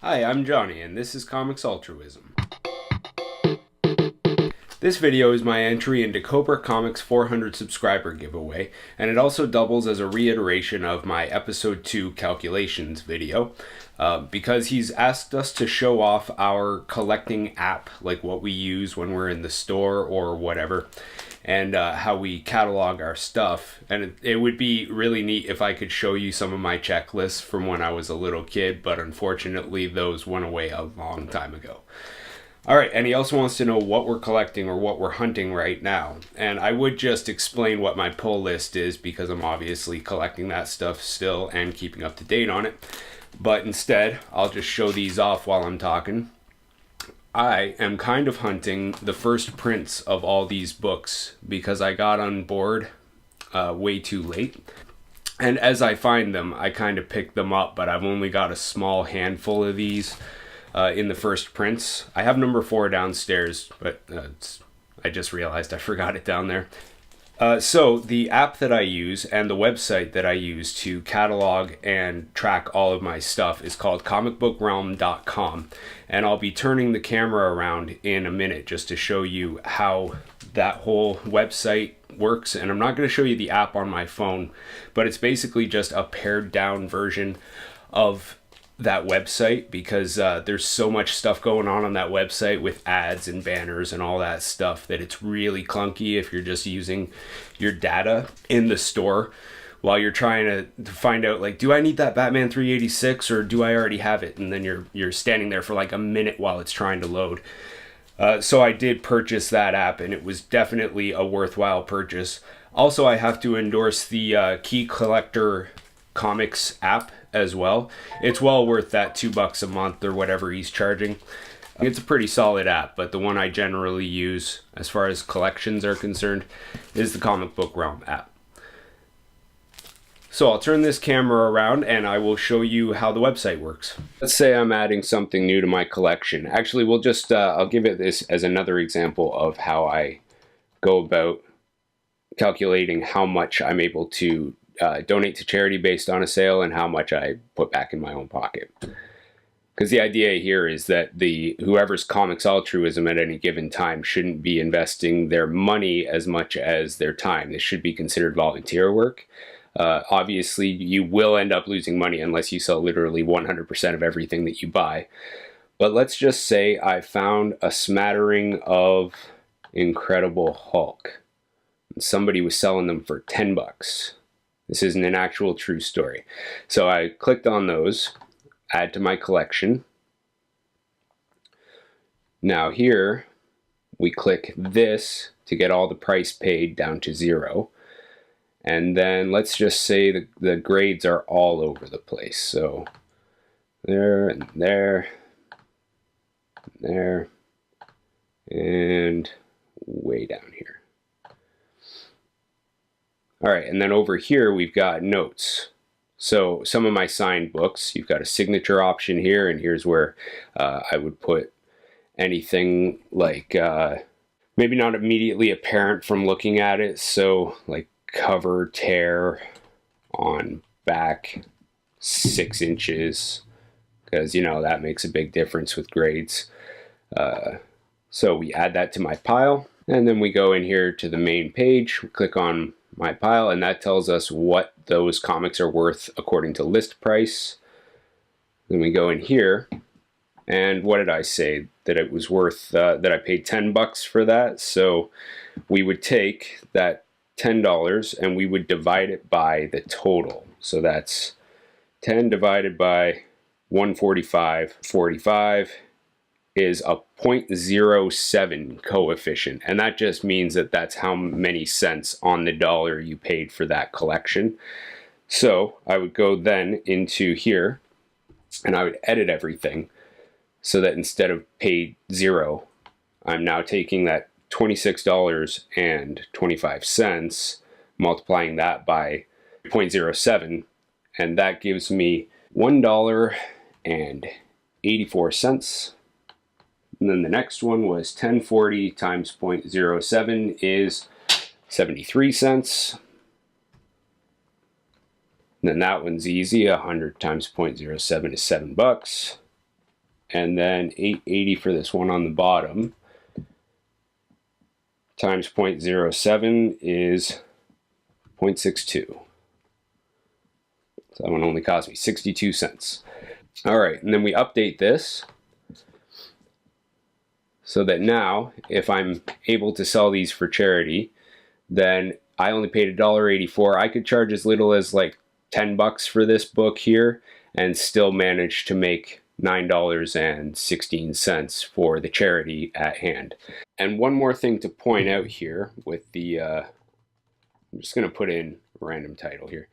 Hi, I'm Johnny, and this is Comics Altruism. This video is my entry into Cobra Comics 400 subscriber giveaway, and it also doubles as a reiteration of my episode 2 calculations video, because he's asked us to show off our collecting app, like what we use when we're in the store or whatever, and how we catalog our stuff. And it would be really neat if I could show you some of my checklists from when I was a little kid, but unfortunately those went away a long time ago. Alright, and he also wants to know what we're collecting or what we're hunting right now. And I would just explain what my pull list is, because I'm obviously collecting that stuff still and keeping up to date on it. But instead, I'll just show these off while I'm talking. I am kind of hunting the first prints of all these books because I got on board way too late. And as I find them, I kind of pick them up, but I've only got a small handful of these in the first prints. I have number 4 downstairs, but I just realized I forgot it down there. So the app that I use and the website that I use to catalog and track all of my stuff is called comicbookrealm.com, and I'll be turning the camera around in a minute just to show you how that whole website works. And I'm not going to show you the app on my phone, but it's basically just a pared down version of that website, because there's so much stuff going on that website with ads and banners and all that stuff that it's really clunky if you're just using your data in the store while you're trying to find out, like, do I need that Batman 386 or do I already have it? And then you're standing there for like a minute while it's trying to load. So I did purchase that app, and it was definitely a worthwhile purchase. Also, I have to endorse the Key Collector Comics app as well. It's well worth that $2 a month or whatever he's charging. It's a pretty solid app, but the one I generally use as far as collections are concerned is the Comic Book Realm app. So I'll turn this camera around and I will show you how the website works. Let's say I'm adding something new to my collection. Actually, we'll just I'll give it this as another example of how I go about calculating how much I'm able to donate to charity based on a sale and how much I put back in my own pocket. Because the idea here is that whoever's comics altruism at any given time shouldn't be investing their money as much as their time. This should be considered volunteer work. Obviously, you will end up losing money unless you sell literally 100% of everything that you buy. But let's just say I found a smattering of Incredible Hulk. Somebody was selling them for $10. This isn't an actual true story. So I clicked on those, add to my collection. Now here, we click this to get all the price paid down to 0. And then let's just say the grades are all over the place. So there and there, and there, and way down here. All right, and then over here we've got notes. So some of my signed books, you've got a signature option here, and here's where I would put anything like maybe not immediately apparent from looking at it. So like cover tear on back 6 inches, because you know that makes a big difference with grades. So we add that to my pile, and then we go in here to the main page, we click on my pile, and that tells us what those comics are worth according to list price. Then we go in here, and what did I say? That it was worth, that I paid $10 for that. So we would take that $10 and we would divide it by the total. So that's 10 divided by 145.45 is a 0.07 coefficient, and that just means that that's how many cents on the dollar you paid for that collection. So I would go then into here and I would edit everything so that instead of paid 0, I'm now taking that $26.25, multiplying that by 0.07, and that gives me $1.84. And then the next one was 1040 times 0.07 is 73 cents. And then that one's easy. 100 times 0.07 is $7. and then 880 for this one on the bottom, times 0.07 is 0.62. So that one only cost me 62 cents. All right, and then we update this so that now if I'm able to sell these for charity, then I only paid $1.84. I could charge as little as like $10 for this book here and still manage to make $9.16 for the charity at hand. And one more thing to point out here with the, I'm just going to put in a random title here,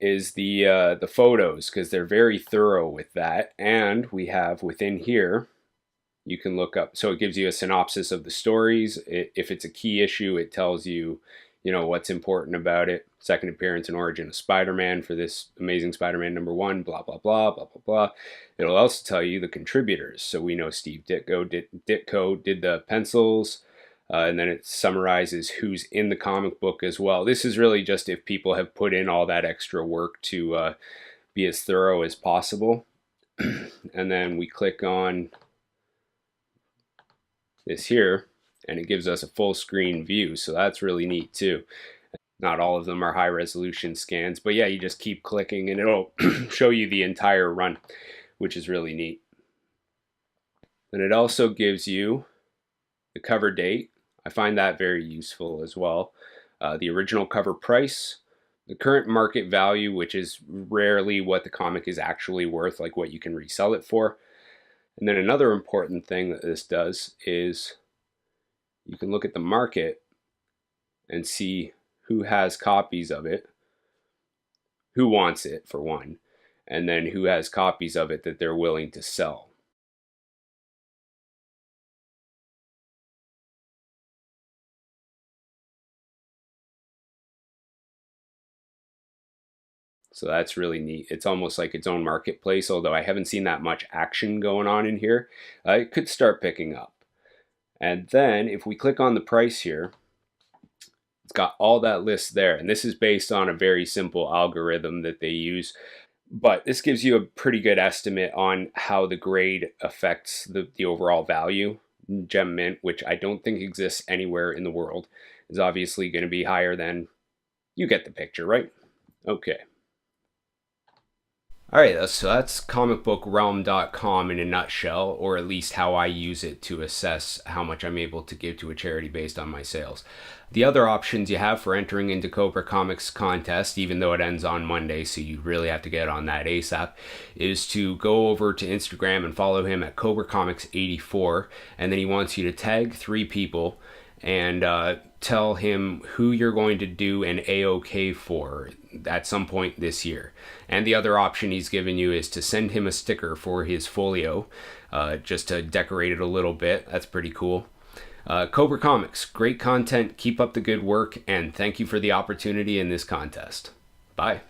is the photos, because they're very thorough with that. And we have within here, you can look up, so it gives you a synopsis of the stories. If it's a key issue, it tells you, what's important about it. Second appearance and origin of Spider-Man for this Amazing Spider-Man #1, blah, blah, blah, blah, blah, blah. It'll also tell you the contributors. So we know Steve Ditko did the pencils, and then it summarizes who's in the comic book as well. This is really just if people have put in all that extra work to be as thorough as possible. And then we click on this here, and it gives us a full screen view, so that's really neat too. Not all of them are high resolution scans, but yeah, you just keep clicking and it'll show you the entire run, which is really neat. And it also gives you the cover date. I find that very useful as well. The original cover price, the current market value, which is rarely what the comic is actually worth, like what you can resell it for. And then another important thing that this does is you can look at the market and see who has copies of it, who wants it for one, and then who has copies of it that they're willing to sell. So that's really neat. It's almost like its own marketplace, although I haven't seen that much action going on in here. It could start picking up. And then if we click on the price here, it's got all that list there. And this is based on a very simple algorithm that they use. But this gives you a pretty good estimate on how the grade affects the overall value. Gem Mint, which I don't think exists anywhere in the world, is obviously going to be higher than, you get the picture, right? Okay. Alright, so that's comicbookrealm.com in a nutshell, or at least how I use it to assess how much I'm able to give to a charity based on my sales. The other options you have for entering into Cobra Comics contest, even though it ends on Monday, so you really have to get on that ASAP, is to go over to Instagram and follow him at Cobra Comics 84, and then he wants you to tag 3 people and tell him who you're going to do an AOK for at some point this year. And the other option he's given you is to send him a sticker for his folio, just to decorate it a little bit. That's pretty cool. Cobra Comics, great content, keep up the good work, and thank you for the opportunity in this contest. Bye.